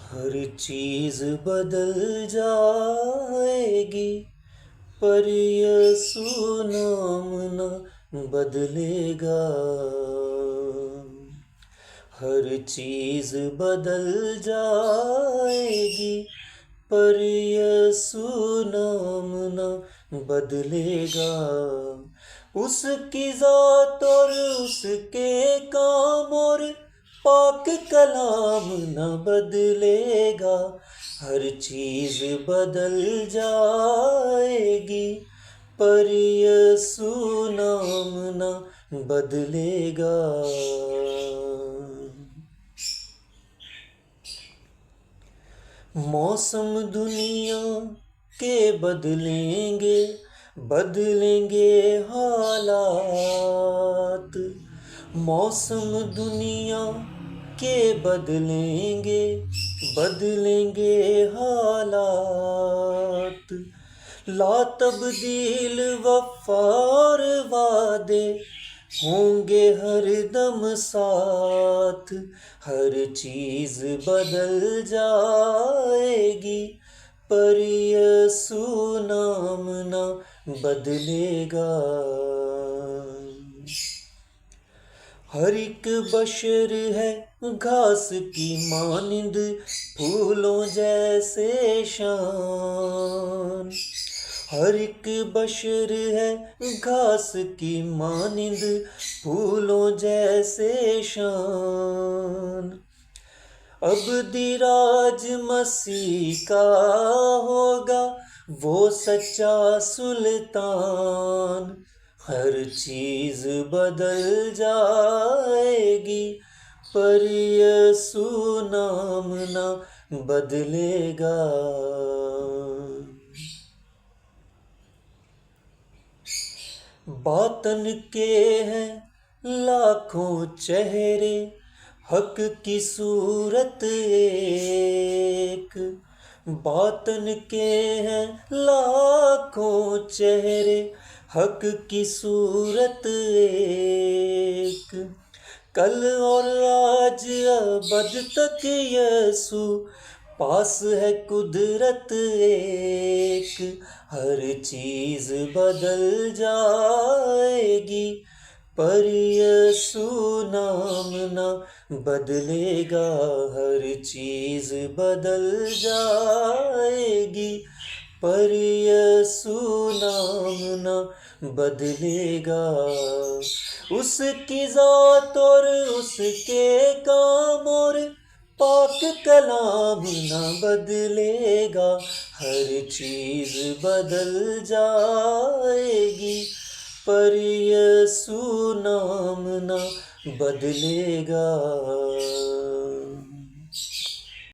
हर चीज बदल जाएगी पर यीशु नाम न बदलेगा। हर चीज बदल जाएगी पर यीशु नाम न बदलेगा। उसकी जात और उसके काम और पाक कलाम न बदलेगा। हर चीज बदल जाएगी पर यीशु नाम न बदलेगा। मौसम दुनिया के बदलेंगे, बदलेंगे हालात। मौसम दुनिया के बदलेंगे, बदलेंगे हालात। ला तब्दील वफार वादे होंगे हर दम साथ। हर चीज बदल जाएगी पर यीशु नाम न बदलेगा। हर एक बशर है घास की मानिंद, फूलों जैसे शान। हर एक बशर है घास की मानिंद, फूलों जैसे शान। अब दिराज मसीह का होगा वो सच्चा सुल्तान। हर चीज बदल जाएगी पर यीशु नाम न बदलेगा। बातन के हैं लाखों चेहरे, हक की सूरत एक। बातन के हैं लाखों चेहरे, हक की सूरत एक। कल और आज अबद तक यीशु पास है कुदरत एक। हर चीज बदल जाएगी पर यीशु नाम न बदलेगा। हर चीज बदल जाएगी पर यीशु नाम न बदलेगा। उसकी जात और उसके काम और पाक कलाम न बदलेगा। हर चीज बदल जाएगी पर यीशु नाम न बदलेगा।